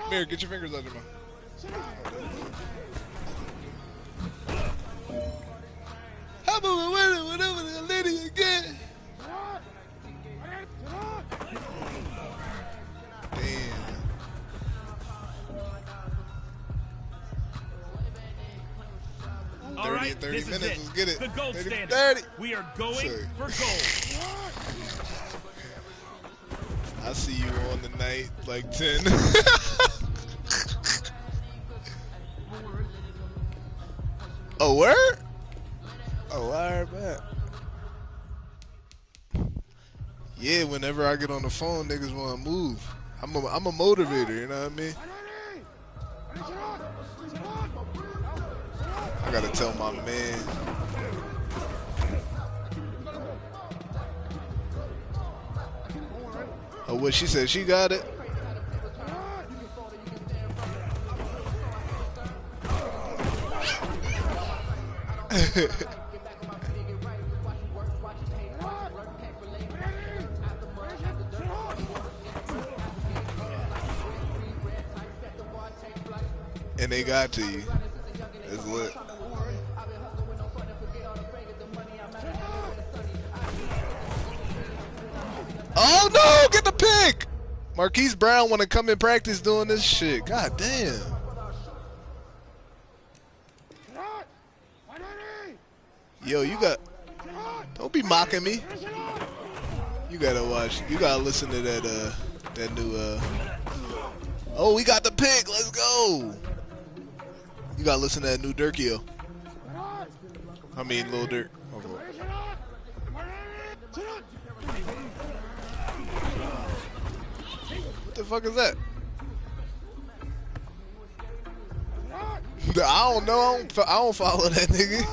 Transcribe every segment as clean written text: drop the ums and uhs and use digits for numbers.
Mirror, get your fingers out your mouth. How about we win it whenever the lady again? Damn. All right, 30 this minutes. is Let's get it. the gold 30, standard. 30. We are going for gold. I see you on the night like 10. Oh, word? Oh, word, man. Yeah, whenever I get on the phone, niggas want to move. I'm a motivator, you know what I mean? I gotta tell my man. Oh, what she said? She got it. And they got to you. It's lit. Oh no! Get the pick! Marquise Brown want to come in practice doing this shit. God damn. Yo, you got. Don't be mocking me. You gotta watch. You gotta listen to that new. Oh, we got the pick. Let's go. You gotta listen to that new Durkio. I mean, Lil Durk. What the fuck is that? I don't know. I don't follow that nigga.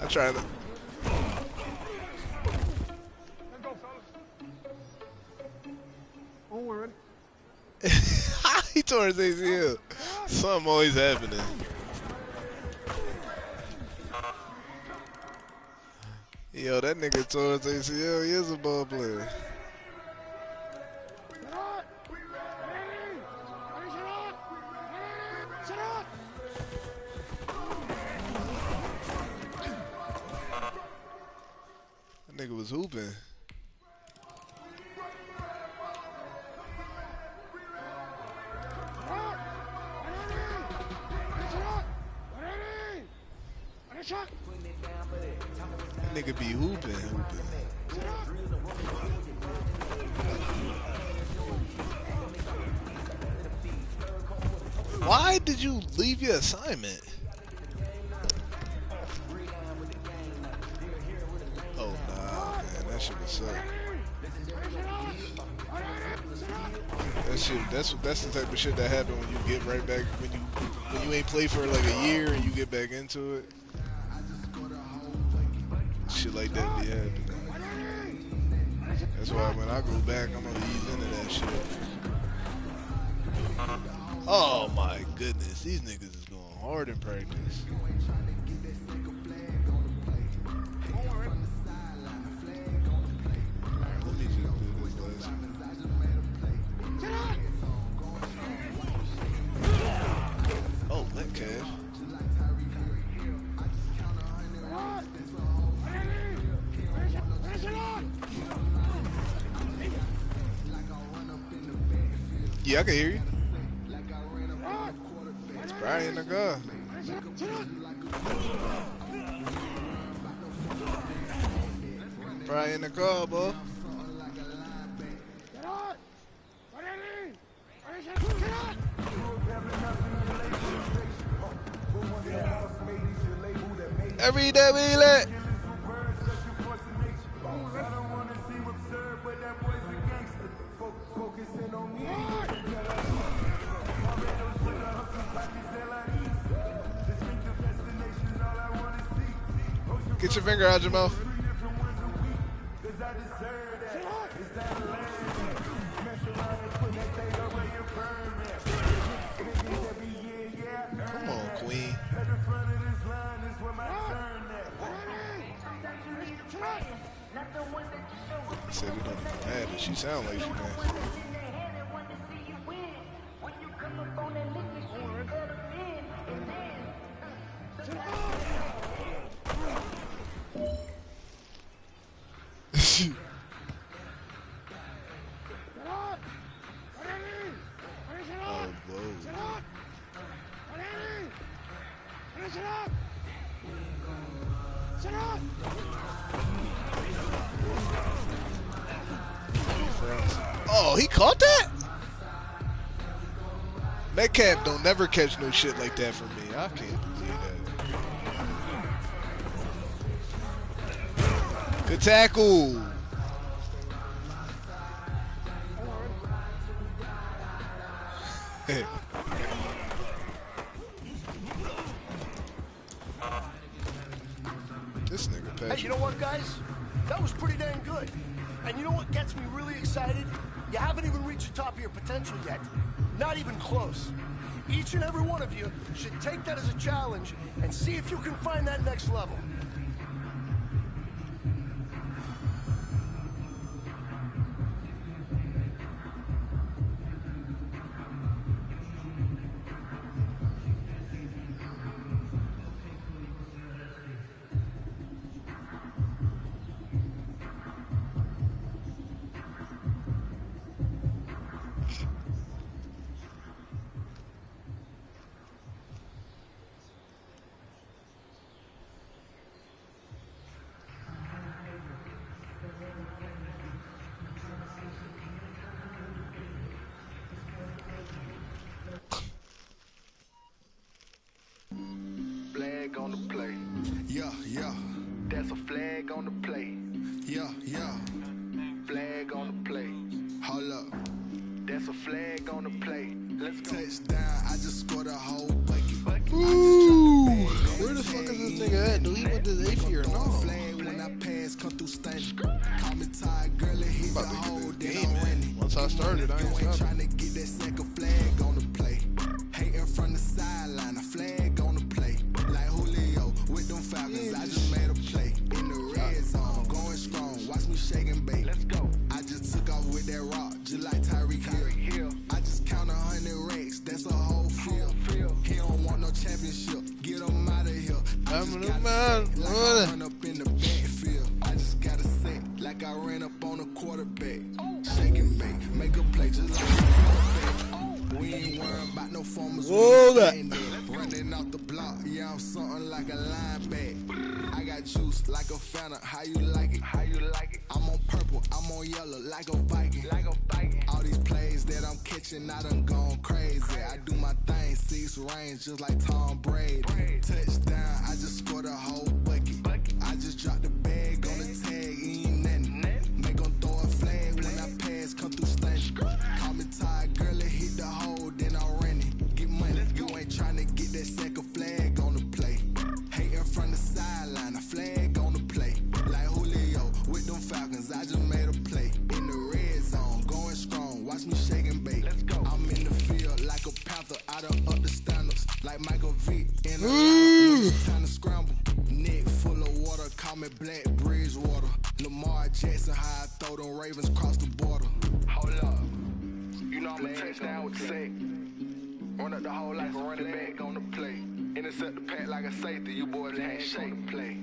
I try to. He tore his ACL. Something always happening. Yo, that nigga tore his ACL. He is a ball player. That nigga was hooping. That nigga be hooping. Why did you leave your assignment? Oh nah, man, that shit was suck. That shit, that's the type of shit that happen when you get right back when you ain't play for like a year and you get back into it. Shit like that be happening. That's why when I go back, I'm gonna ease into that shit. Oh my goodness, these niggas is going hard in practice. Alright, let me just do this last one. Oh, that cash. Yeah, I can hear you. It's Brian the gun. Brian the car, boy. Every day we let. Get your finger out your mouth. Come on, Queen. Said it on the Madden. She sound like she man. Oh, whoa. Oh, he caught that? Metcalf don't never catch no shit like that from me. I can't believe that. Good tackle. This nigga passion. Hey, you know what, guys? That was pretty dang good. And you know what gets me really excited? You haven't even reached the top of your potential yet. Not even close. Each and every one of you should take that as a challenge and see if you can find that next level. Flag on the play. Yeah, yeah. That's a flag on the play. Yeah, yeah. Flag on the play. Hold up. That's a flag on the play. Let's go. Touchdown. I just scored a whole bucket. Ooh, where the fuck is this nigga at? Do he went to the AP or no? Flag when I pass, come through stunning. Call me tired, girl, it hit the About to hole, get this then game, I'm man. winning. Once I started, I You ain't ain't stopping. trying to get that second flag on the play. Hating from the sideline, a flag on the play. Like Julio with them Falcons, I just made a play. In the red zone, going strong, watch me shake and bake. Let's go. I just took off with that rock, just like Tyreek Hill. I just count 100 racks, that's a whole field. He don't want no championship, get him out of here. I just gotta say, like I run up in the backfield. I just gotta say, like I ran up on a quarterback. Shake and bake, make a play just like a quarterback. We ain't worried about no formers. Whoa, that. Running off the block, yeah, I'm something like a linebacker. I got juice like a Fanta, how you like it? How you like it? I'm on purple, I'm on yellow, like a Viking. Like a Viking. All these plays that I'm catching, I done gone crazy. I do my thing, 6 range, just like Tom Brady. Touchdown, I just scored a whole bucket. I just dropped the bag on the tag, ain't nothing. Make 'em throw a flag when I pass, come through stunning. Call me tired, girl, it hit the hole, then I'm running. Get money, you ain't tryna get that second flag on the play. Hating from the sideline, a flag on the play. Like Julio with them Falcons, I just made a play. In the red zone, going strong, watch me shake and bake. Let's go. I'm in the field like a panther, I done up the standards. Like Michael Vick in the line, time to scramble. Neck full of water, call me Black Bridgewater. Lamar Jackson, how I throw them Ravens cross the border. Hold up. You know I'm a touchdown with the sack. Run up the hole like a running back on the play. Intercept the pack like a safety. You boys handshake and play.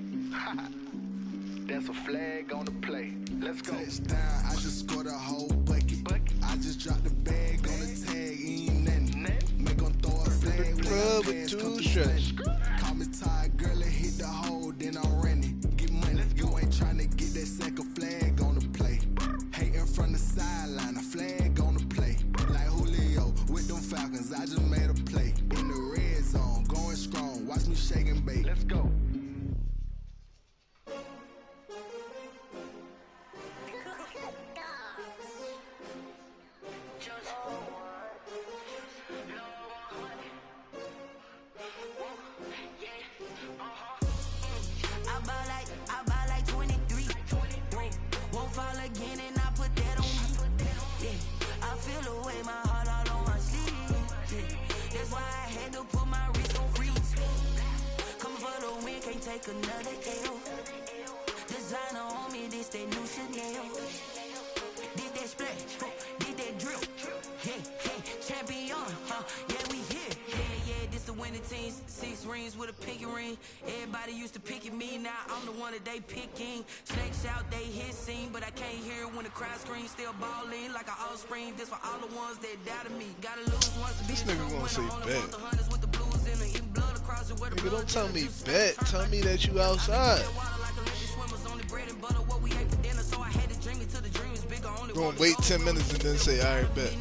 That's a flag on the play. Let's go. Touchdown, I just scored a whole bucket. I just dropped the bag on the tag, ain't nothing. Make 'em throw a flag when I Club with pass, two come through shots. stunning. Call me tired, girl, it hit the hole, then I'm running. Get money, you ain't tryna get that second flag on the play. Hating from the sideline, a flag on the play. Like Julio with them Falcons, I just made a play. In the red zone, going strong, watch me shake and bake. Let's go. I buy like 23. Won't fall again and I put that on me. Yeah, I feel the way, my heart all on my sleeve. Yeah, that's why I had to put my wrist on freeze. Coming for the win, can't take another L. Designer on me, this that new Chanel. Did that splash, did that drill. Yeah, champion, yeah, we here. Yeah, this the win. winning teams, 6 rings with a pinky ring. Everybody used to picking me, now I'm the one that they picking. Snakes out, they hit scene, but I can't hear when the crowd screams. Still balling like an offspring. This for all the ones that doubted me. Gotta lose once to be This nigga gonna say bet. Nigga, Nigga, don't tell me bet. Tell me that you outside. Gonna wait 10 minutes and then say, all right, bet.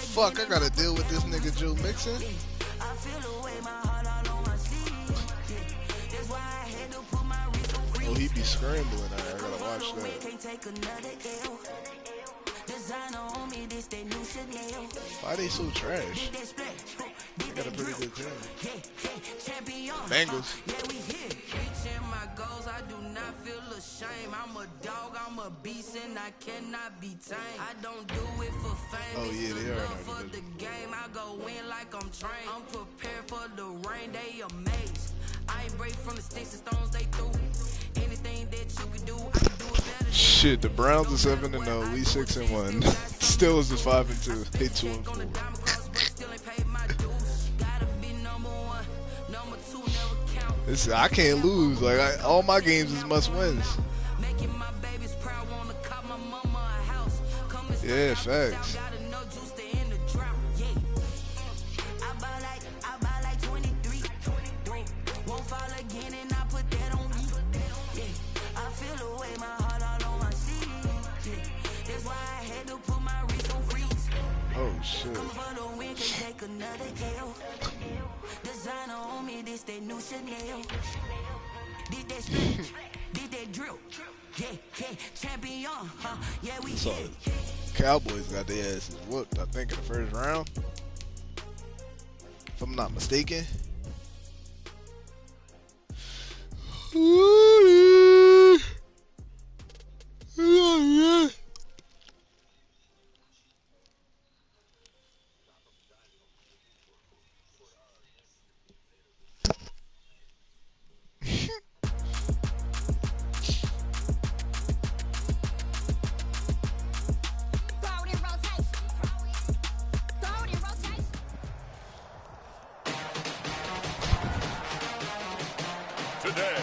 Fuck, I gotta deal with this nigga Joe Mixon. Oh, he be scrambling. I gotta watch that. Why they so trash? They got a pretty good team. Bengals. I do not feel ashamed. I'm a dog, I'm a beast, and I cannot be tamed. I don't do it for fame. Oh yeah, they are. For the game, I go in like I'm trained. I'm prepared for the rain, they amazed. I ain't break from the sticks and stones they threw. Anything that you can do, I can do it better. Shit, the Browns are 7-0, we 6-1. Steelers is 5-2. They 2-4. Listen, I can't lose. Like all my games is must wins. Yeah, facts. Oh shit. Designer on me, this that new Chanel. Did that stretch, did that drill. Yeah, champion, huh? Yeah, we so, Cowboys got their asses whooped, I think, in the first round. If I'm not mistaken. Today,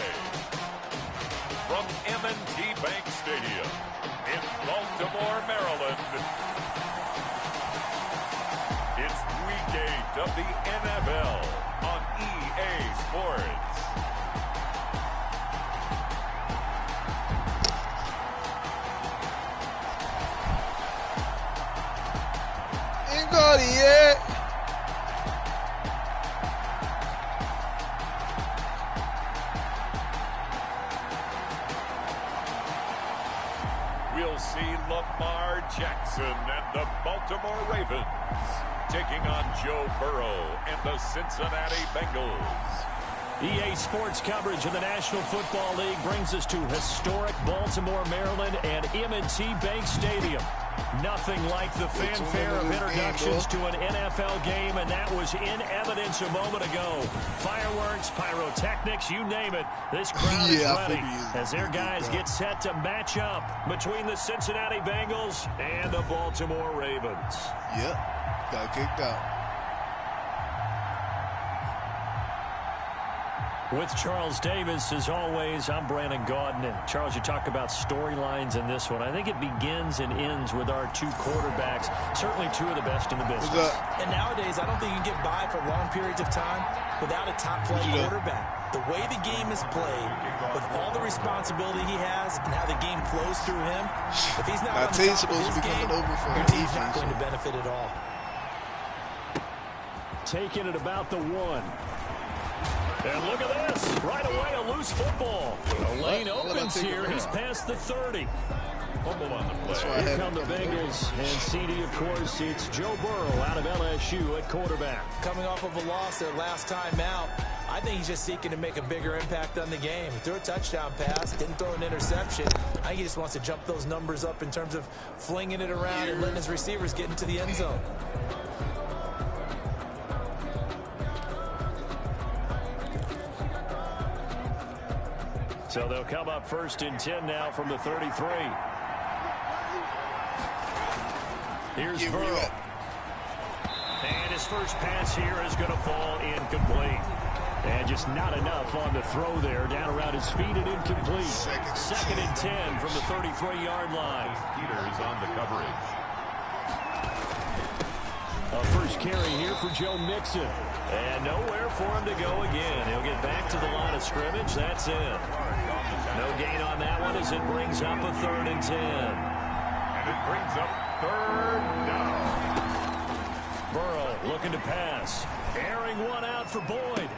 from M&T Bank Stadium in Baltimore, Maryland, it's Week 8 of the NFL on EA Sports. Ain't got it yet. We'll see Lamar Jackson and the Baltimore Ravens taking on Joe Burrow and the Cincinnati Bengals. EA Sports coverage of the National Football League brings us to historic Baltimore, Maryland and M&T Bank Stadium. Nothing like the fanfare of introductions to an NFL game, and that was in evidence a moment ago. Fireworks, pyrotechnics, you name it. This crowd is ready as their guys get set to match up between the Cincinnati Bengals and the Baltimore Ravens. Yep, got kicked out. With Charles Davis, as always, I'm Brandon Gaudin. And Charles, you talk about storylines in this one. I think it begins and ends with our two quarterbacks, certainly two of the best in the business. And nowadays, I don't think you can get by for long periods of time without a top-flight quarterback. The way the game is played, with all the responsibility he has and how the game flows through him, if he's not on the top of his game, your team's not going to benefit at all. Taking it about the 1. And look at this. Right away, a loose football. A lane opens here. He's past the 30. Here come the Bengals. And CD, of course, it's Joe Burrow out of LSU at quarterback. Coming off of a loss their last time out, I think he's just seeking to make a bigger impact on the game. He threw a touchdown pass, didn't throw an interception. I think he just wants to jump those numbers up in terms of flinging it around and letting his receivers get into the end zone. So they'll come up 1st and 10 now from the 33. Here's Burrow. And his first pass here is going to fall incomplete. And just not enough on the throw there. Down around his feet and incomplete. Second and 10 from the 33-yard line. Peters on the coverage. A first carry here for Joe Mixon. And nowhere for him to go again. He'll get back to the line of scrimmage. That's it. No gain on that one as it brings up a 3rd and 10. And it brings up 3rd down. Burrow looking to pass. Airing one out for Boyd.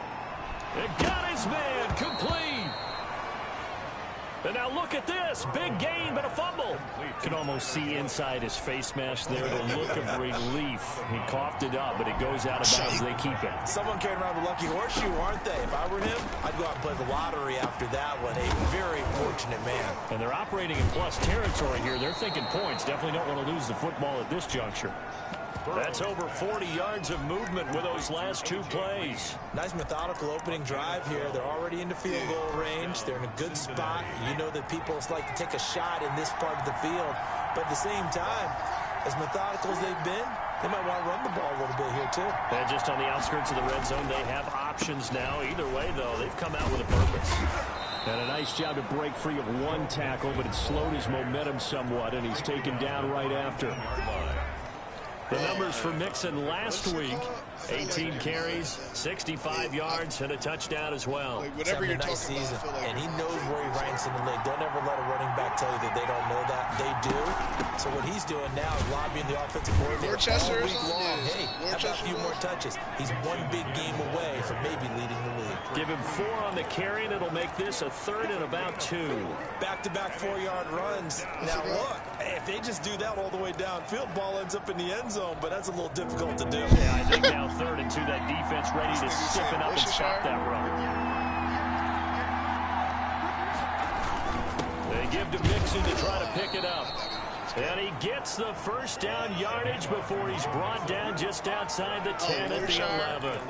It got his man complete. And now look at this. Big gain, but a fumble. You can almost see inside his face mask there the look of relief. He coughed it up, but it goes out of bounds. They keep it. Someone carrying around the lucky horseshoe, aren't they? If I were him, I'd go out and play the lottery after that one. A very fortunate man. And they're operating in plus territory here. They're thinking points. Definitely don't want to lose the football at this juncture. That's over 40 yards of movement with those last 2 plays. Nice methodical opening drive here. They're already into field goal range. They're in a good spot. You know that people like to take a shot in this part of the field. But at the same time, as methodical as they've been, they might want to run the ball a little bit here too. And just on the outskirts of the red zone, they have options now. Either way, though, they've come out with a purpose. And a nice job to break free of 1 tackle, but it slowed his momentum somewhat, and he's taken down right after. The numbers for Mixon last week, 18 carries, 65 yards, and a touchdown as well. Like whatever you're nice talking season. about, And he knows where he ranks in the league. Don't ever let a running back tell you that they don't know that. They do. So what he's doing now is lobbying the offensive coordinator all week long. Hey, how about a few more touches? He's 1 big game away from maybe leading the league. Give him 4 on the carry, and it'll make this a 3rd and about 2. Back-to-back 4-yard runs. Now look, if they just do that all the way downfield, ball ends up in the end zone, but that's a little difficult to do. Yeah, I think now 3rd and 2, that defense ready to stiffen up and stop that run. They give to Mixon to try to pick it up. And he gets the first down yardage before he's brought down just outside the 10 at the 11.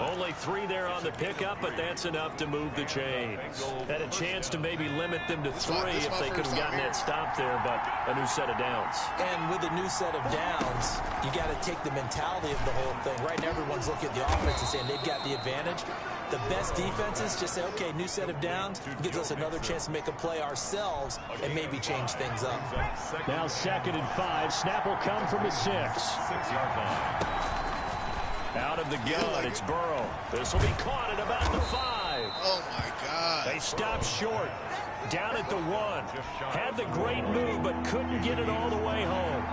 Only 3 there on the pickup, but that's enough to move the chains. Had a chance to maybe limit them to 3 if they could have gotten that stop there, but a new set of downs. And with a new set of downs, you got to take the mentality of the whole thing. Right now, everyone's looking at the offense and saying they've got the advantage. The best defenses just say, okay, new set of downs, gives us another chance to make a play ourselves and maybe change things up. Now 2nd and 5. Snap will come from the 6. Out of the gun, it's Burrow. This will be caught at about the 5. Oh, my God. They stopped short. Down at the 1. Had the great move, but couldn't get it all the way home.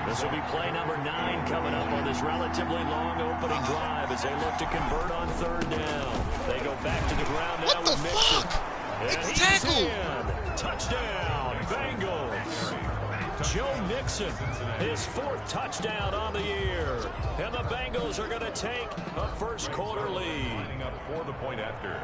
This will be play number 9 coming up on this relatively long opening drive as they look to convert on 3rd down. They go back to the ground now with Mixon. And he's in. Touchdown, Bengals. Joe Mixon, his 4th touchdown on the year. And the Bengals are going to take a first-quarter lead.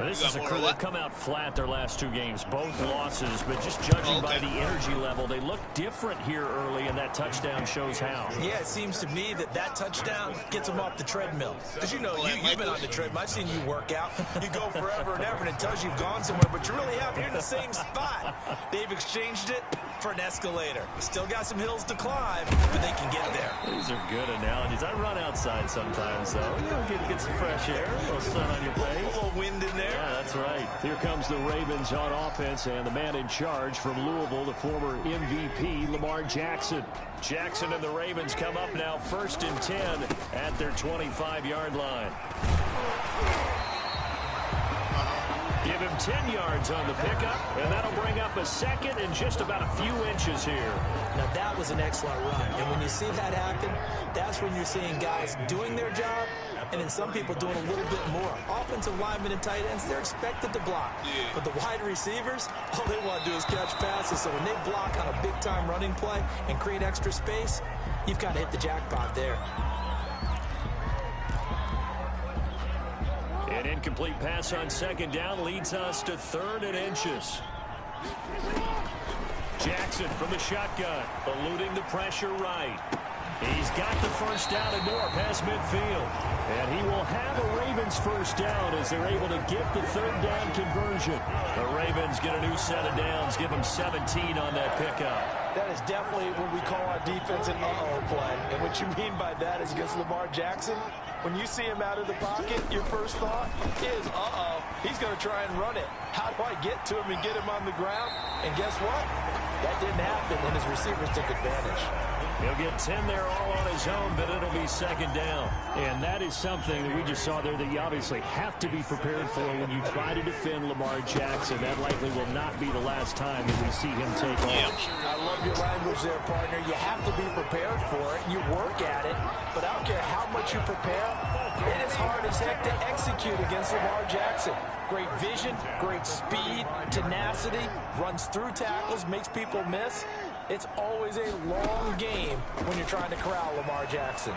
This is a crew that come out flat their last 2 games, both losses, but just judging by the energy level, they look different here early, and that touchdown shows how. Yeah, it seems to me that touchdown gets them off the treadmill. Because you know, you've been on the treadmill. I've seen you work out. You go forever and ever, and it tells you you've gone somewhere, but you really haven't. You're in the same spot. They've exchanged it for an escalator. Still got some hills to climb, but they can get there. These are good analogies. I run outside sometimes, though. You know, get some fresh air, a little sun on your face. A little wind in there. Yeah, that's right. Here comes the Ravens on offense, and the man in charge from Louisville, the former MVP, Lamar Jackson. Jackson and the Ravens come up now 1st and 10 at their 25-yard line. Give him 10 yards on the pickup, and that'll bring up a 2nd and just about a few inches here. Now, that was an excellent run. And when you see that happen, that's when you're seeing guys doing their job, and then some people doing a little bit more. Offensive linemen and tight ends, they're expected to block. But the wide receivers, all they want to do is catch passes. So when they block on a big-time running play and create extra space, you've got to hit the jackpot there. An incomplete pass on 2nd down leads us to 3rd and inches. Jackson from the shotgun, eluding the pressure right. He's got the first down and more past midfield. And he will have a Ravens first down as they're able to get the third down conversion. The Ravens get a new set of downs, give them 17 on that pickup. That is definitely what we call our defense an uh-oh play. And what you mean by that is against Lamar Jackson, when you see him out of the pocket, your first thought is, uh-oh, he's going to try and run it. How do I get to him and get him on the ground? And guess what? That didn't happen, and his receivers took advantage. He'll get 10 there all on his own, but it'll be second down. And that is something that we just saw there that you obviously have to be prepared for when you try to defend Lamar Jackson. That likely will not be the last time that we see him take off. I love your language there, partner. You have to be prepared for it. You work at it, but I don't care how much you prepare, it is hard as heck to execute against Lamar Jackson. Great vision, great speed, tenacity, runs through tackles, makes people miss. It's always a long game when you're trying to corral Lamar Jackson.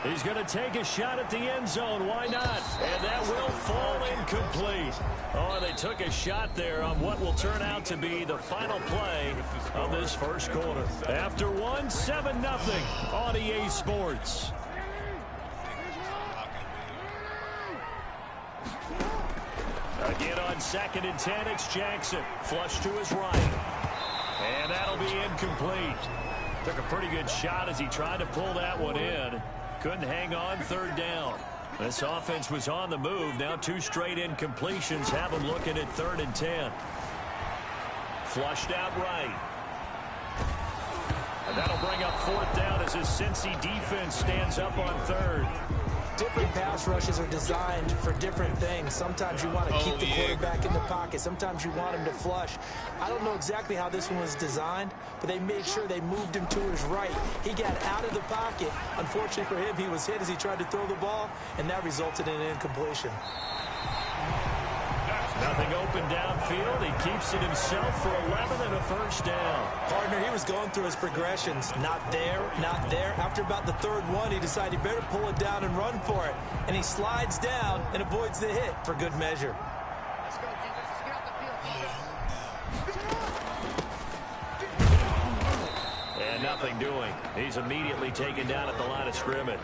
He's going to take a shot at the end zone. Why not? And that will fall incomplete. Oh, they took a shot there on what will turn out to be the final play of this first quarter. After 7-0 on EA Sports. Again on 2nd and 10, it's Jackson. Flush to his right. And that'll be incomplete. Took a pretty good shot as he tried to pull that one in. Couldn't hang on, third down. This offense was on the move. Now 2 straight incompletions have them looking at 3rd and 10. Flushed out right. And that'll bring up 4th down as his Cincy defense stands up on 3rd. Different pass rushes are designed for different things. Sometimes you want to keep the quarterback in the pocket. Sometimes you want him to flush. I don't know exactly how this one was designed, but they made sure they moved him to his right. He got out of the pocket. Unfortunately for him, he was hit as he tried to throw the ball, and that resulted in an incompletion. Nothing open downfield. He keeps it himself for 11 and a first down. Partner, he was going through his progressions. Not there, not there. After about the 3rd one, he decided he better pull it down and run for it. And he slides down and avoids the hit for good measure. And nothing doing. He's immediately taken down at the line of scrimmage.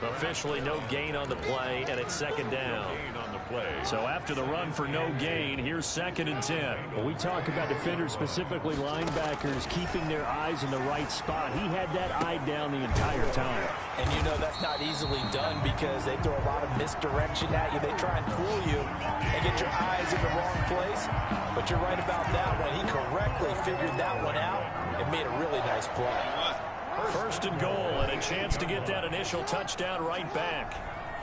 Officially no gain on the play, and it's 2nd down. So after the run for no gain, here's 2nd and 10. Well, we talk about defenders, specifically linebackers, keeping their eyes in the right spot. He had that eye down the entire time. And you know that's not easily done because they throw a lot of misdirection at you. They try and fool you and get your eyes in the wrong place. But you're right about that one. He correctly figured that one out and made a really nice play. 1st and goal, and a chance to get that initial touchdown right back.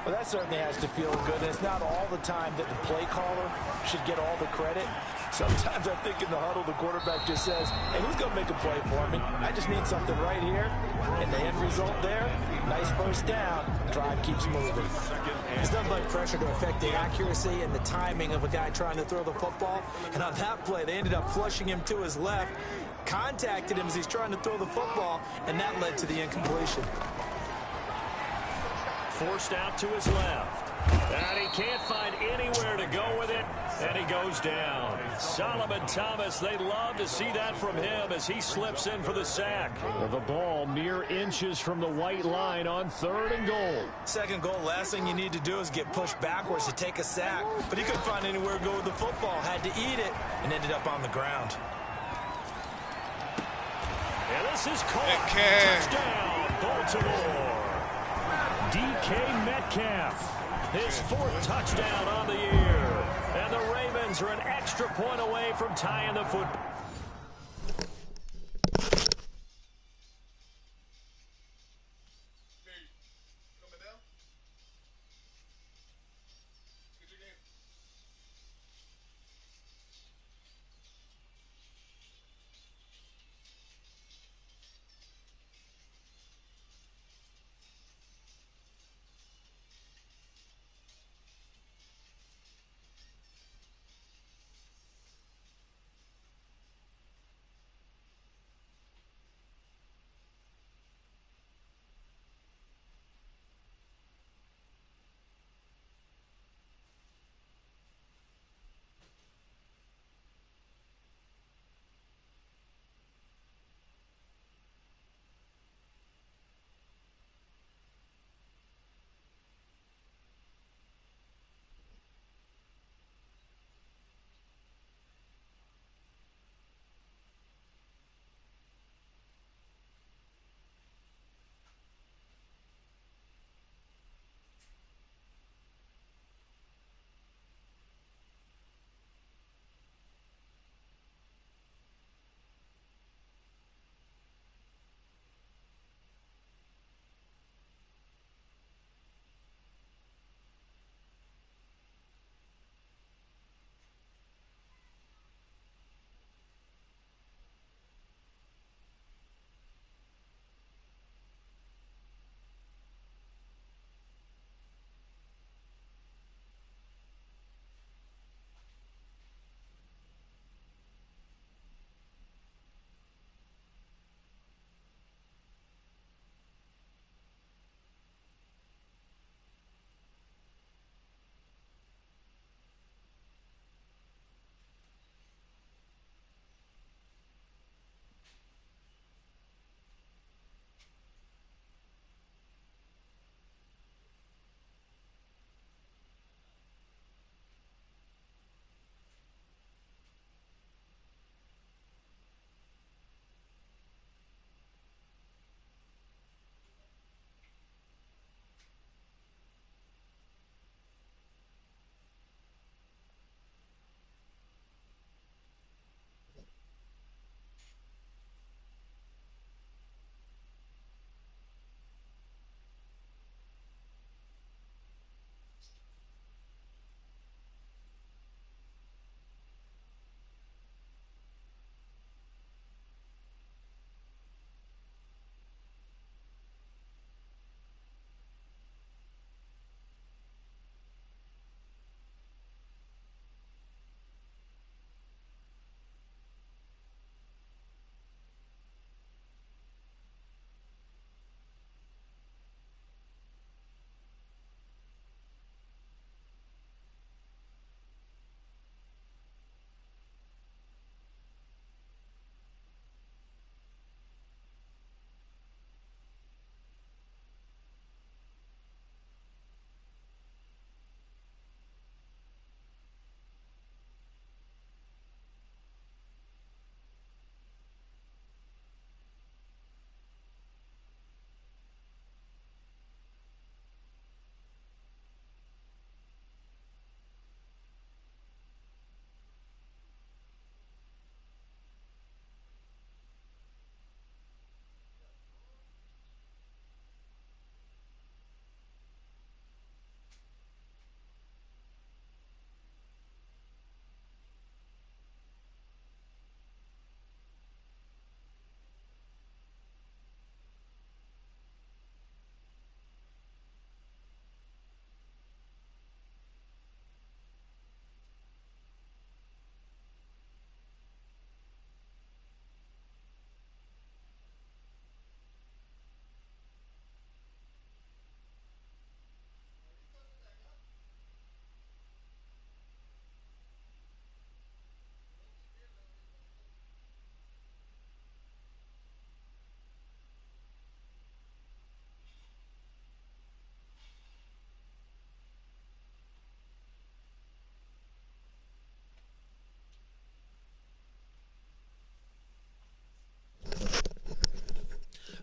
Well, that certainly has to feel good. And it's not all the time that the play caller should get all the credit. Sometimes I think in the huddle, the quarterback just says, hey, who's going to make a play for me? I just need something right here. And the end result there, nice first down. Drive keeps moving. There's nothing like pressure to affect the accuracy and the timing of a guy trying to throw the football. And on that play, they ended up flushing him to his left, contacted him as he's trying to throw the football, and that led to the incompletion. Forced out to his left. And he can't find anywhere to go with it, and he goes down. Solomon Thomas, they love to see that from him as he slips in for the sack. Well, the ball mere inches from the white line on 3rd and goal. 2nd goal, last thing you need to do is get pushed backwards to take a sack. But he couldn't find anywhere to go with the football, had to eat it, and ended up on the ground. And this is caught. Touchdown, Baltimore. DK Metcalf. His 4th touchdown on the year. And the Ravens are an extra point away from tying the football.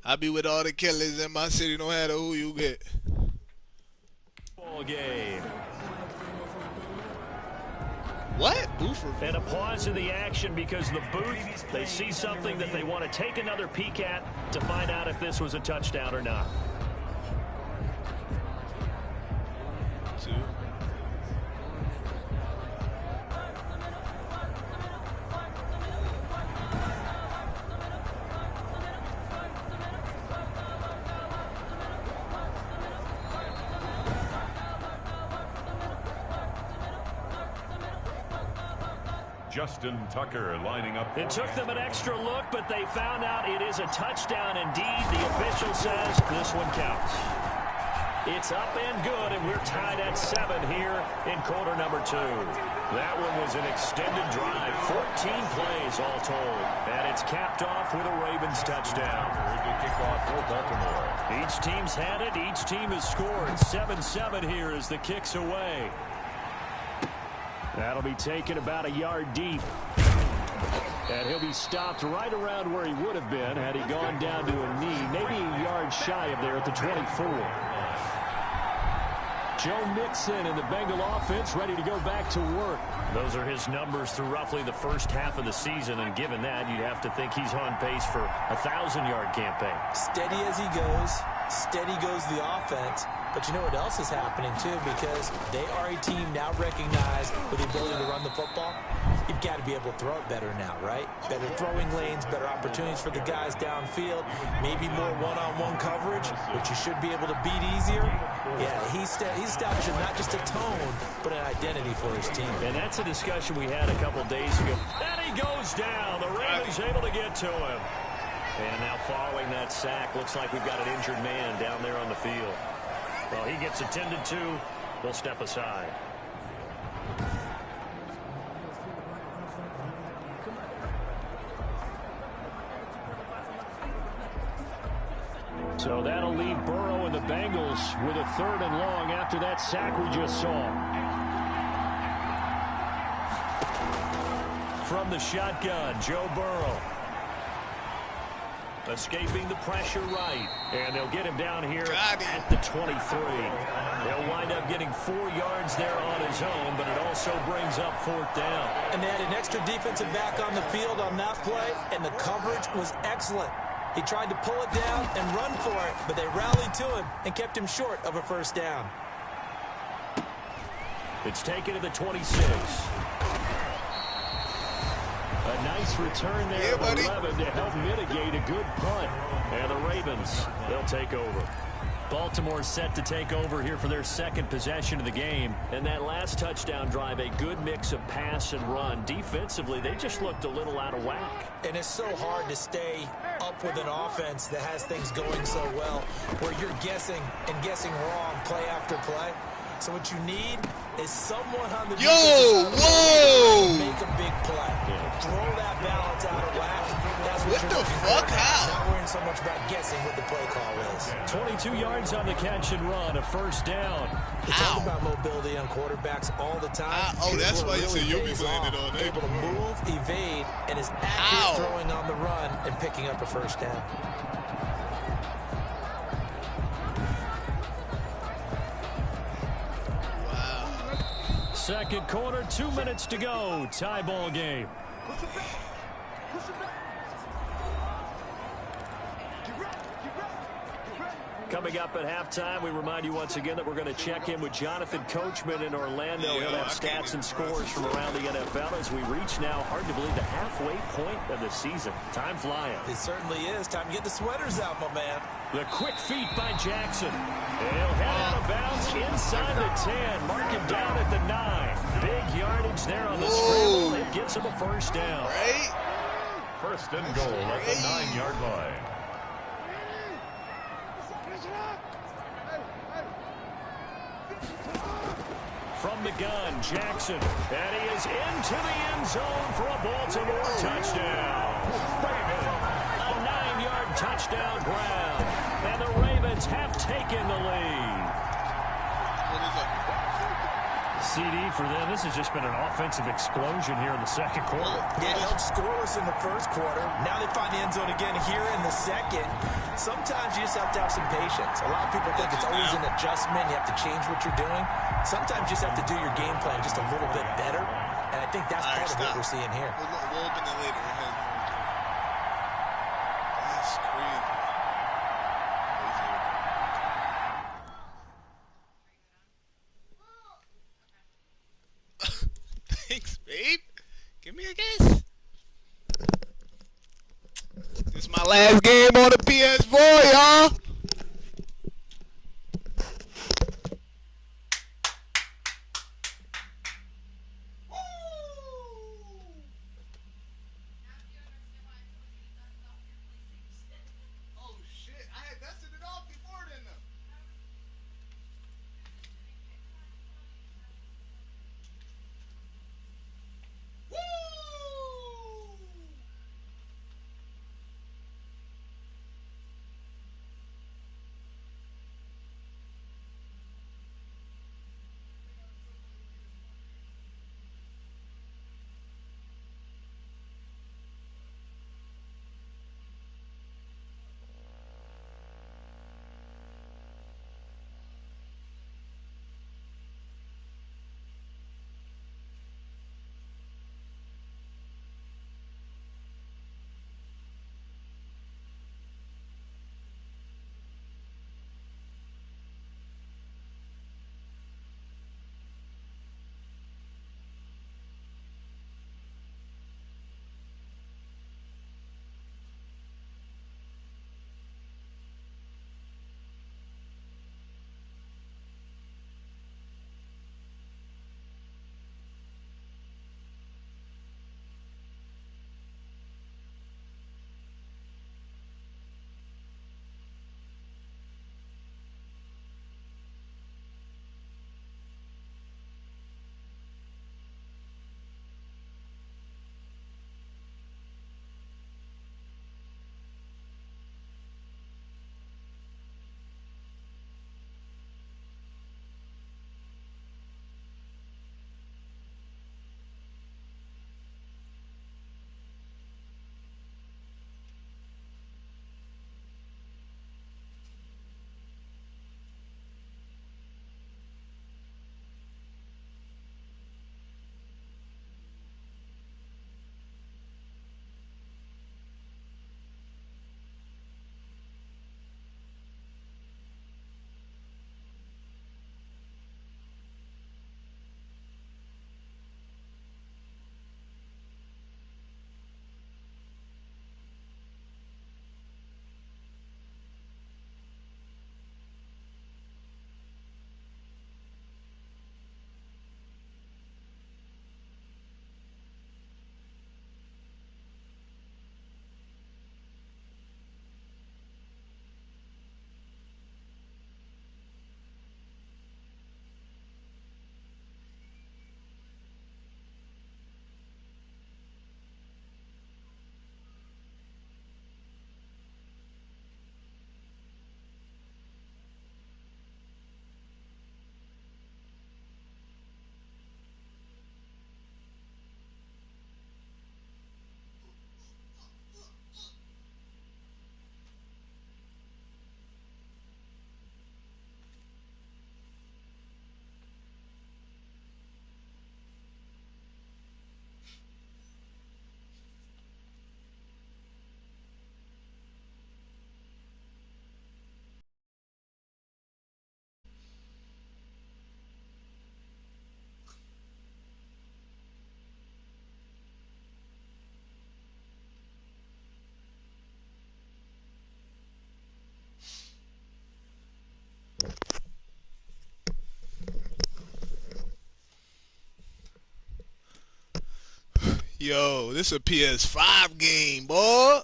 I be with all the killers in my city, no matter who you get. Ball game. What? Booth? And a pause in the action because the booth, they see something that they want to take another peek at to find out if this was a touchdown or not. 2. Justin Tucker lining up. It took them an extra look, but they found out it is a touchdown indeed. The official says this one counts. It's up and good, and we're tied at 7 here in quarter number 2. That one was an extended drive, 14 plays all told. And it's capped off with a Ravens touchdown. Kickoff for Baltimore. Each team's had it. Each team has scored. 7-7 here as the kick's away. That'll be taken about a yard deep. And he'll be stopped right around where he would have been had he gone down to a knee, maybe a yard shy of there at the 24. Joe Mixon and the Bengal offense ready to go back to work. Those are his numbers through roughly the first half of the season, and given that, you'd have to think he's on pace for a 1,000-yard campaign. Steady as he goes, steady goes the offense. But you know what else is happening, too, because they are a team now recognized with the ability to run the football. You've got to be able to throw it better now, right? Better throwing lanes, better opportunities for the guys downfield, maybe more one-on-one coverage, which you should be able to beat easier. Yeah, he's establishing not just a tone, but an identity for his team. And that's a discussion we had a couple days ago. And he goes down. The Ravens able to get to him. And now following that sack, looks like we've got an injured man down there on the field. Well, he gets attended to. We'll step aside. So that'll leave Burrow and the Bengals with a 3rd and long after that sack we just saw. From the shotgun, Joe Burrow. Escaping the pressure right. And they'll get him down here at the 23. They'll wind up getting 4 yards there on his own, but it also brings up 4th down. And they had an extra defensive back on the field on that play, and the coverage was excellent. He tried to pull it down and run for it, but they rallied to him and kept him short of a 1st down. It's taken to the 26. A nice return there of 11 to help mitigate a good punt. And the Ravens, they'll take over. Baltimore set to take over here for their 2nd possession of the game. And that last touchdown drive, a good mix of pass and run. Defensively, they just looked a little out of whack. And it's so hard to stay up with an offense that has things going so well, where you're guessing and guessing wrong play after play. So what you need is someone on the defensive side make a big play. Throw that balance out of whack. That's what the fuck? How? Not worrying so much about guessing what the play call is. 22 yards on the catch and run, a 1st down. We talk about mobility on quarterbacks all the time. That's why you say you'll be playing it all day. Able to move, evade, and is accurate throwing on the run and picking up a 1st down. Second quarter, 2 minutes to go. Tie ball game. Coming up at halftime, we remind you once again that we're going to check in with Jonathan Coachman in Orlando. He'll have stats and scores from around the NFL as we reach now, hard to believe, the halfway point of the season. Time flying. It certainly is. Time to get the sweaters out, my man. The quick feet by Jackson. He'll head out of bounds inside the 10. Mark him down at the 9. Big yardage there on the scramble. It gets him a 1st down. Right? 1st and goal at the 9-yard line. From the gun, Jackson. And he is into the end zone for a Baltimore touchdown. A 9-yard touchdown grab. And the Ravens have taken the lead. CD for them. This has just been an offensive explosion here in the second quarter. Yeah, held scoreless in the first quarter. Now they find the end zone again here in the second. Sometimes you just have to have some patience. A lot of people think it's always an adjustment. You have to change what you're doing. Sometimes you just have to do your game plan just a little bit better. And I think that's part of what we're seeing here. We'll open it later. That's crazy. Thanks, babe. Give me a kiss. This is my last game on the PS4, y'all. Oh shit! I had dusted it off before then, though. Yo, this is a PS5 game, boy.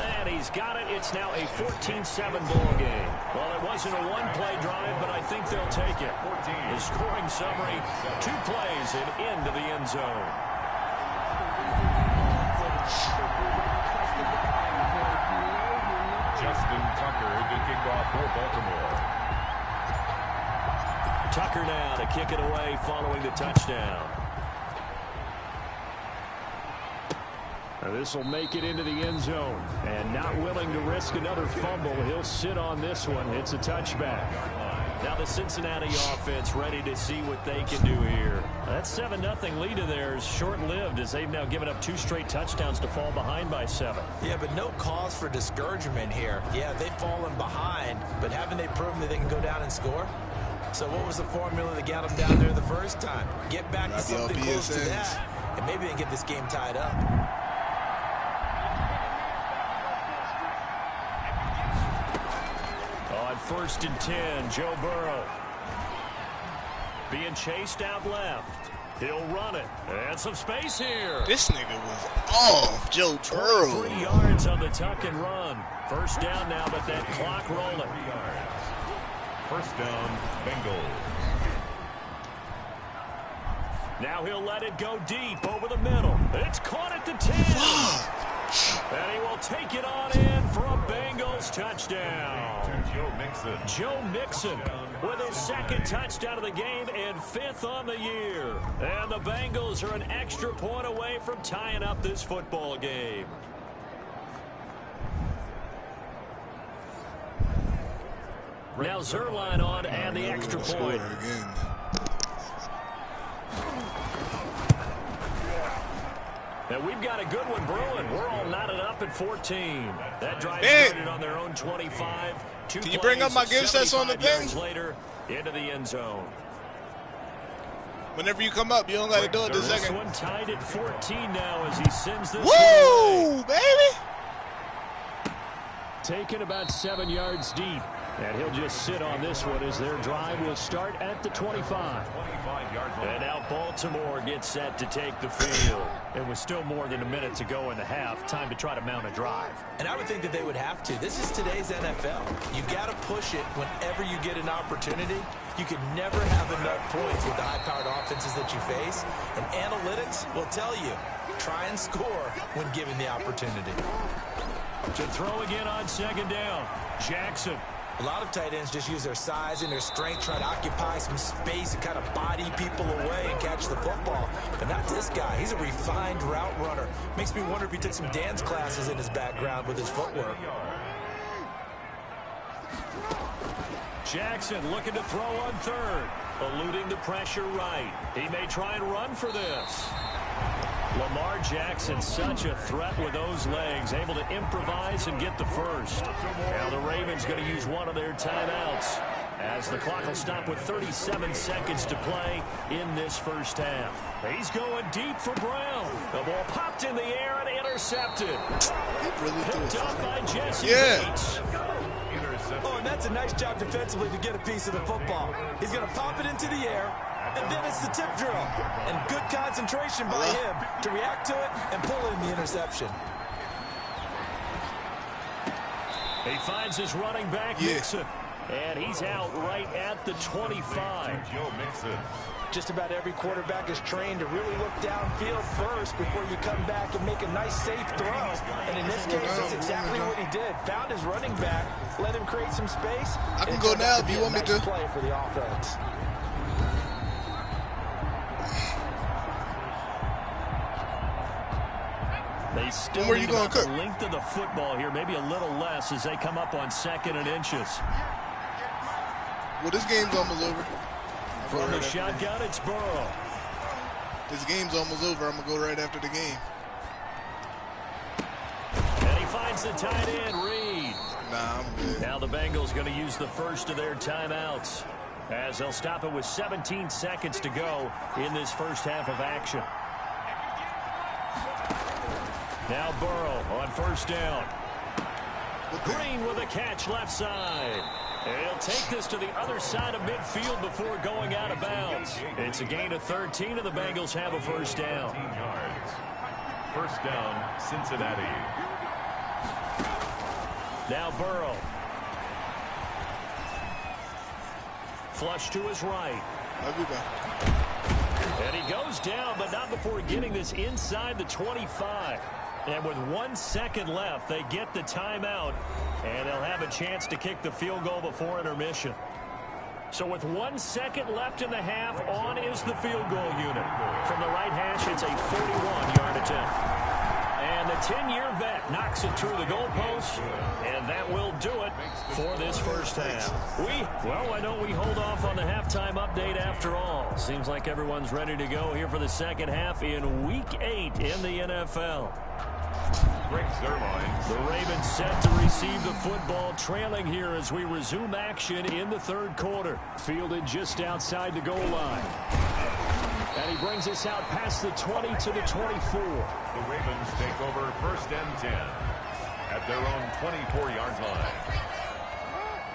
And he's got it. It's now a 14-7 ball game. Well, it wasn't a one-play drive, but I think they'll take it. The scoring summary, 2 plays and into the end zone. to kick off for Baltimore. Tucker now to kick it away following the touchdown. This will make it into the end zone. And not willing to risk another fumble, he'll sit on this one. It's a touchback. Now the Cincinnati offense ready to see what they can do here. That 7-0 lead of theirs short-lived as they've now given up 2 straight touchdowns to fall behind by 7. Yeah, but no cause for discouragement here. Yeah, they've fallen behind, but haven't they proven that they can go down and score? So what was the formula that got them down there the first time? Get back to something close to that, and maybe they can get this game tied up. On 1st and 10, Joe Burrow. Being chased out left. He'll run it. And some space here. This nigga was off, Joe Burrow. 3 yards on the tuck and run. First down now, but that clock rolling. First down, Bengals. Now he'll let it go deep over the middle. It's caught at the 10. And he will take it on in for a Bengals touchdown. Joe Mixon with his 2nd touchdown of the game and 5th on the year. And the Bengals are an extra point away from tying up this football game. Now Zerline on and the extra point. And we've got a good one brewing. We're all knotted up at 14. That drive started on their own 25. Can you bring up my gifts that's on the thing? Later into the end zone. Whenever you come up, you don't got to do it this second. This one tied at 14 now as he sends this one away. Baby! Taken about 7 yards deep. And he'll just sit on this one as their drive will start at the 25. And now Baltimore gets set to take the field. It was still more than a minute to go in the half. Time to try to mount a drive. And I would think that they would have to. This is today's NFL. You got to push it whenever you get an opportunity. You can never have enough points with the high-powered offenses that you face. And analytics will tell you, try and score when given the opportunity. To throw again on 2nd down. Jackson. A lot of tight ends just use their size and their strength, try to occupy some space and kind of body people away and catch the football. But not this guy. He's a refined route runner. Makes me wonder if he took some dance classes in his background with his footwork. Jackson looking to throw on 3rd. Eluding the pressure right. He may try and run for this. Lamar Jackson, such a threat with those legs, able to improvise and get the first. Now the Ravens going to use one of their timeouts as the clock will stop with 37 seconds to play in this first half. He's going deep for Brown. The ball popped in the air and intercepted. Picked up by Jesse Bates. Oh, and that's a nice job defensively to get a piece of the football. He's going to pop it into the air. And then it's the tip drill. And good concentration by him to react to it and pull in the interception. He finds his running back, Mixon. And he's out right at the 25. Just about every quarterback is trained to really look downfield first before you come back and make a nice, safe throw. And in this case, that's exactly what he did. Found his running back, let him create some space. I can go now if you want me to. Play for the offense. They still need about the length of the football here, maybe a little less as they come up on 2nd and inches. Well, this game's almost over. From the shotgun, it's Burrow. This game's almost over. I'm going to go right after the game. And he finds the tight end, Reed. Nah, I'm good. Now the Bengals going to use the first of their timeouts as they'll stop it with 17 seconds to go in this first half of action. Now Burrow on 1st down. Green with a catch left side. And he'll take this to the other side of midfield before going out of bounds. It's a gain of 13, and the Bengals have a first down. First down, Cincinnati. Now Burrow. Flush to his right. And he goes down, but not before getting this inside the 25. And with 1 second left, they get the timeout, and they'll have a chance to kick the field goal before intermission. So with 1 second left in the half, on is the field goal unit. From the right hash, it's a 41-yard attempt. And the 10-year vet knocks it through the goalpost, and that will do it for this first half. Well, why don't we hold off on the halftime update after all? Seems like everyone's ready to go here for the second half in Week 8 in the NFL. The Ravens set to receive the football, trailing here as we resume action in the third quarter. Fielded just outside the goal line. And he brings us out past the 20 to the 24. The Ravens take over 1st and 10 at their own 24-yard line.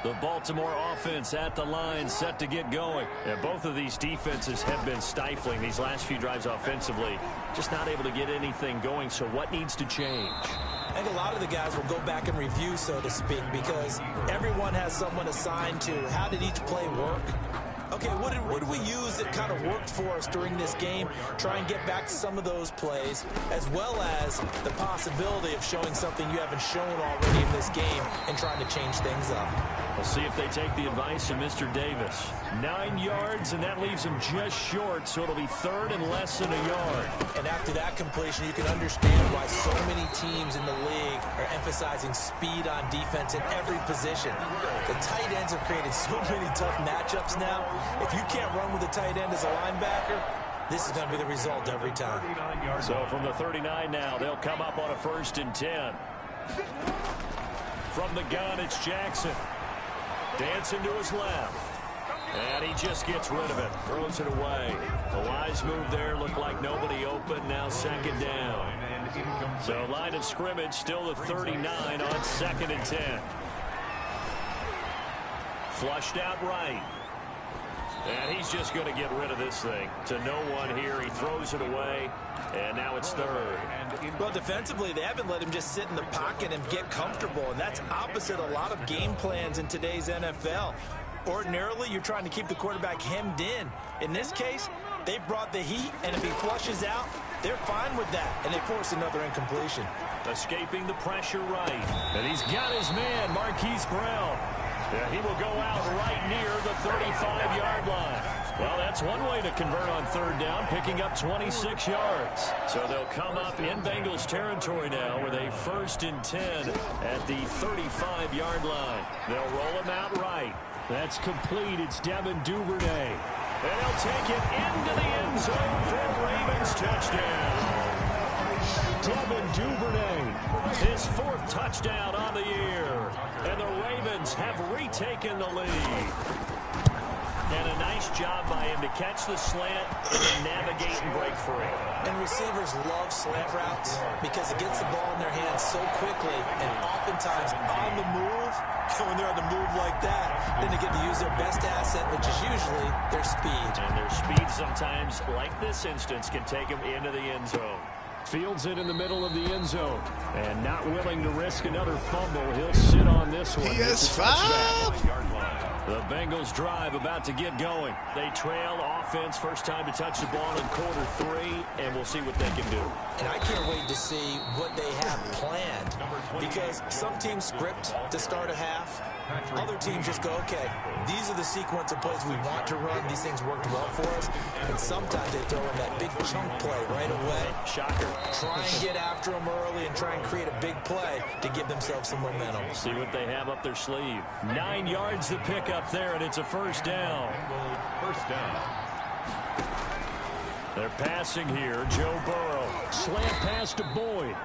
The Baltimore offense at the line, set to get going. And both of these defenses have been stifling these last few drives offensively. Just not able to get anything going, so what needs to change? I think a lot of the guys will go back and review, so to speak, because everyone has someone assigned to how did each play work. Okay, what did we use that kind of worked for us during this game? Try and get back to some of those plays, as well as the possibility of showing something you haven't shown already in this game and trying to change things up. We'll see if they take the advice of Mr. Davis. 9 yards, and that leaves him just short, so it'll be 3rd and less than a yard. And after that completion, you can understand why so many teams in the league are emphasizing speed on defense in every position. The tight ends have created so many tough matchups now. If you can't run with a tight end as a linebacker, this is going to be the result every time. So from the 39 now, they'll come up on a 1st and 10. From the gun, it's Jackson. Dancing to his left. And he just gets rid of it. Throws it away. A wise move there. Looked like nobody open. Now 2nd down. So line of scrimmage still the 39 on 2nd and 10. Flushed out right. And he's just going to get rid of this thing. To no one here. He throws it away. And now it's 3rd. Well, defensively, they haven't let him just sit in the pocket and get comfortable. And that's opposite a lot of game plans in today's NFL. Ordinarily, you're trying to keep the quarterback hemmed in. In this case, they brought the heat, and if he flushes out, they're fine with that. And they force another incompletion. Escaping the pressure right. And he's got his man, Marquise Brown. Yeah, he will go out right near the 35-yard line. Well, that's one way to convert on 3rd down, picking up 26 yards. So they'll come up in Bengals territory now with a 1st and 10 at the 35-yard line. They'll roll him out right. That's complete. It's Devin Duvernay. And he'll take it into the end zone for a Ravens touchdown. Devin Duvernay, his 4th touchdown on the year. And the Ravens have retaken the lead. And a nice job by him to catch the slant and then navigate and break free. And receivers love slant routes because it gets the ball in their hands so quickly and oftentimes on the move. When they're on the move like that, then they get to use their best asset, which is usually their speed. And their speed sometimes, like this instance, can take them into the end zone. Fields it in the middle of the end zone. And not willing to risk another fumble, he'll sit on this one. He has 5. The Bengals drive about to get going. They trail offense, first time to touch the ball in Q3, and we'll see what they can do. And I can't wait to see what they have planned, because some teams script to start a half. Other teams just go, okay, these are the sequence of plays we want to run. These things worked well for us. And sometimes they throw in that big chunk play right away. Shocker. Try and get after them early and try and create a big play to give themselves some momentum. See what they have up their sleeve. 9 yards to pick up there, and it's a 1st down. 1st down. They're passing here. Joe Burrow. Slant pass to Boyd.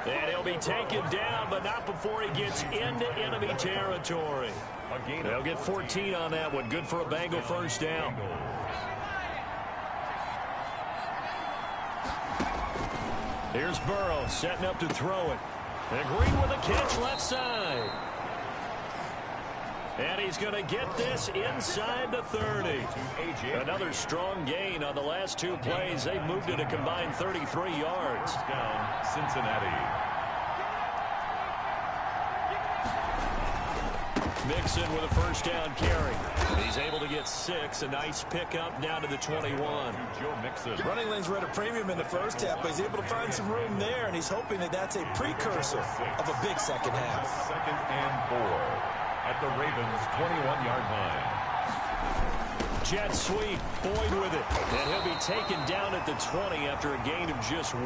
And he'll be taken down, but not before he gets into enemy territory. They'll get 14 on that one. Good for a Bengal 1st down. Here's Burrow setting up to throw it. And Green with a catch left side. And he's going to get this inside the 30. Another strong gain on the last 2 plays. They've moved it a combined 33 yards. Down, Cincinnati. Mixon with a first down carry. He's able to get 6. A nice pickup down to the 21. Joe Mixon. Running lanes were at a premium in the first half, but he's able to find some room there, and he's hoping that that's a precursor of a big second half. 2nd and 4 at the Ravens' 21-yard line. Jet sweep, Boyd with it, and he'll be taken down at the 20 after a gain of just 1.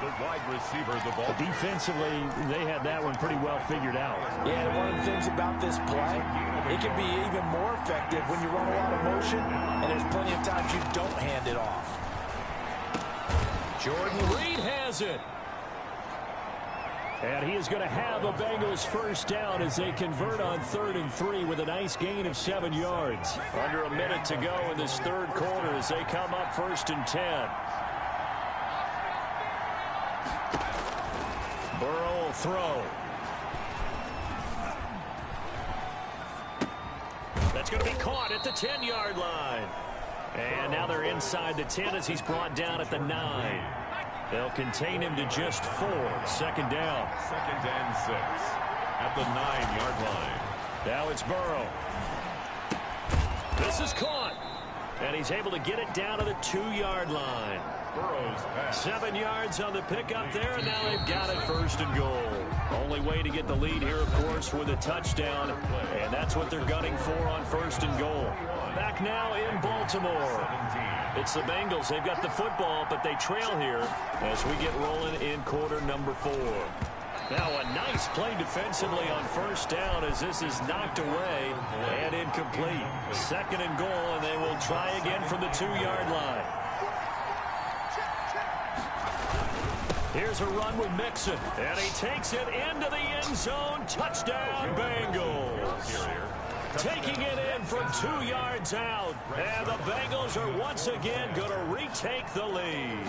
The wide receiver, the ball. Defensively, they had that one pretty well figured out. Yeah, and one of the things about this play, it can be even more effective when you run a lot of motion, and there's plenty of times you don't hand it off. Jordan Reed has it. And he is going to have a Bengals first down as they convert on 3rd and 3 with a nice gain of 7 yards. Under a minute to go in this 3rd quarter as they come up 1st and 10. Burrow will throw. That's going to be caught at the 10-yard line. And now they're inside the 10 as he's brought down at the 9. They'll contain him to just 4. 2nd down. 2nd and 6 at the 9-yard line. Now it's Burrow. This is caught. And he's able to get it down to the 2-yard line. Burrow's pass. 7 yards on the pickup there, and now they've got it 1st and goal. Only way to get the lead here, of course, with a touchdown, and that's what they're gunning for on 1st and goal. Back now in Baltimore. It's the Bengals. They've got the football, but they trail here as we get rolling in quarter number 4. Now a nice play defensively on 1st down as this is knocked away and incomplete. 2nd and goal, and they will try again from the 2-yard line. Here's a run with Mixon, and he takes it into the end zone. Touchdown, Bengals. Taking it in from 2 yards out, and the Bengals are once again going to retake the lead.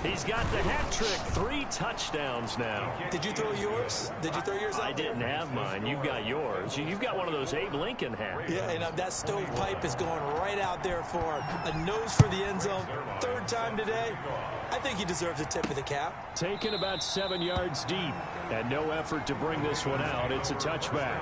He's got the hat trick, 3 touchdowns now. Did you throw yours? Did you throw yours out? I didn't have mine. You've got yours. You've got one of those Abe Lincoln hats. Yeah, and that stovepipe is going right out there for a nose for the end zone. 3rd time today. I think he deserves a tip of the cap. Taken about 7 yards deep, and no effort to bring this one out. It's a touchback.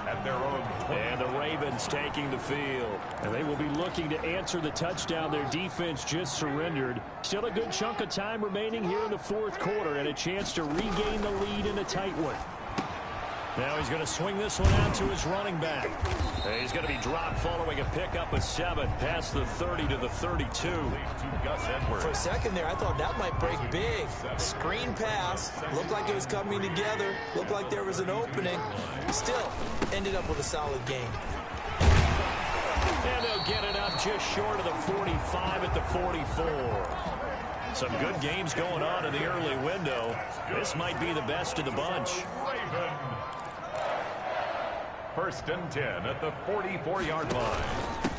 At their own 20. And the Ravens taking the field. And they will be looking to answer the touchdown their defense just surrendered. Still a good chunk of time remaining here in the 4th quarter and a chance to regain the lead in a tight one. Now he's going to swing this one out to his running back. And he's going to be dropped following a pickup of 7 past the 30 to the 32. For a second there, I thought that might break big. Screen pass. Looked like it was coming together. Looked like there was an opening. Still ended up with a solid game. And they'll get it up just short of the 45 at the 44. Some good games going on in the early window. This might be the best of the bunch. 1st and 10 at the 44-yard line.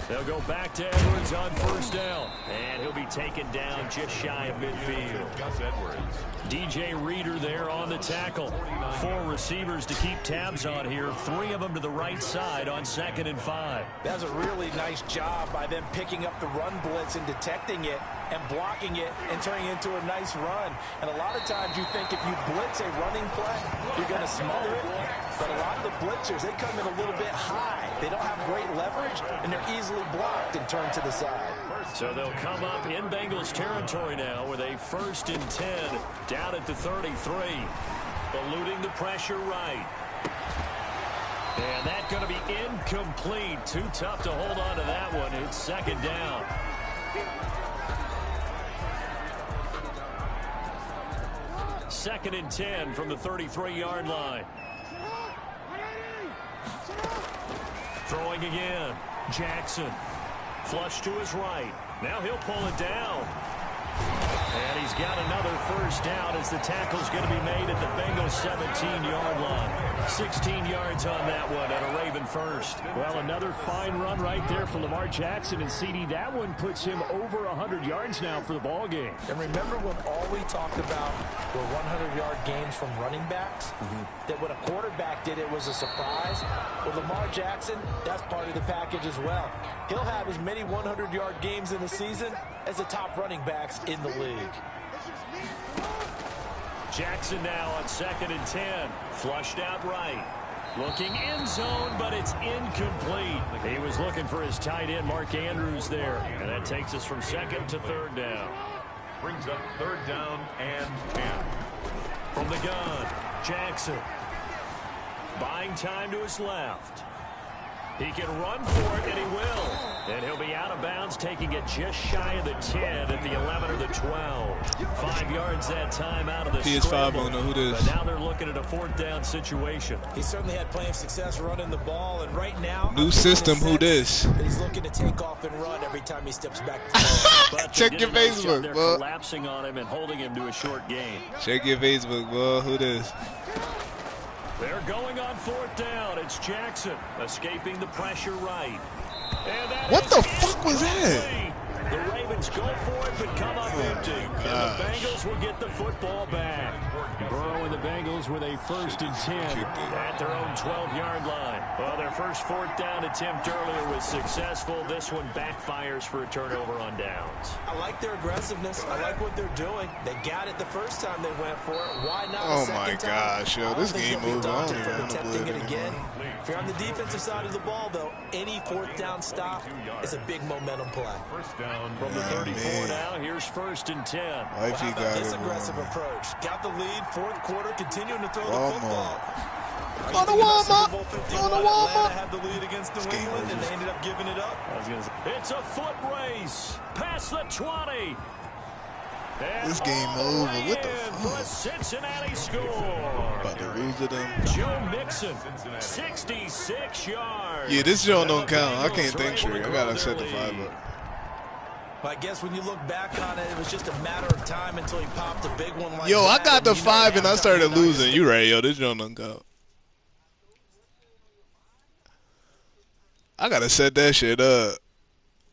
They'll go back to Edwards on 1st down. And he'll be taken down just shy of midfield. Gus Edwards. DJ Reader there on the tackle. 4 receivers to keep tabs on here. 3 of them to the right side on 2nd and 5. That's a really nice job by them picking up the run blitz and detecting it and blocking it and turning it into a nice run. And a lot of times you think if you blitz a running play, you're going to smother it. But a lot of the blitzers, they come in a little bit high. They don't have great leverage, and they're easily blocked and turned to the side. So they'll come up in Bengals territory now with a 1st and 10 down at the 33. Eluding the pressure right. And that's going to be incomplete. Too tough to hold on to that one. It's 2nd down. Second and 10 from the 33-yard line. Throwing again. Jackson. Flush to his right. Now he'll pull it down. And he's got another 1st down as the tackle's going to be made at the Bengals 17-yard line. 16 yards on that one and a Raven first. Well, another fine run right there for Lamar Jackson and CD. That one puts him over 100 yards now for the ball game. And remember when all we talked about were 100-yard games from running backs? That when a quarterback did it was a surprise? Well, Lamar Jackson, that's part of the package as well. He'll have as many 100-yard games in the season as the top running backs in the league. Jackson now on 2nd and 10. Flushed out right. Looking end zone, but it's incomplete. He was looking for his tight end, Mark Andrews, there. And that takes us from second to third down. Brings up third down and 10. From the gun, Jackson. Buying time to his left. He can run for it, and he will. And he'll be out of bounds, taking it just shy of the 10 at the 11 or the 12. 5 yards that time out of the PS5, I don't know who this. But now they're looking at a fourth down situation. He certainly had plenty of success running the ball, and right now, new system, who this? He's looking to take off and run every time he steps back. Check your Facebook, they're bro. Collapsing on him and holding him to a short gain. Check your Facebook, bro. Who this? They're going on fourth down. It's Jackson escaping the pressure right. What the fuck was that? The Ravens go for it, but come up empty. And the Bengals will get the football back. Burrow and the Bengals with a 1st and 10 at their own 12-yard line. Well, their first fourth down attempt earlier was successful. This one backfires for a turnover on downs. I like their aggressiveness. I like what they're doing. They got it the first time they went for it. Why not Oh the my second time? gosh, yo, this game over. I don't even want to attempting play it it again. anymore. If you're on the defensive side of the ball, though, any fourth down stop is a big momentum play. First down From the 34 now, here's 1st and 10. Well, how about this aggressive approach? Got the lead, fourth quarter, continuing to throw the football. On the Walmart. On the Walmart. Had the lead against New England, and they ended up giving it up. It's a foot race past the 20. And This game over. What the for a fuck? Cincinnati score. About to lose to them. Joe Mixon, 66 yards. Yeah, this joint don't count. I can't think straight. I gotta set the 5 up. But I guess when you look back on it, it was just a matter of time until he popped a big one like Yo, that. I got the You know, 5 and I started halftime, losing. You right, yo. This joint don't count. I gotta set that shit up.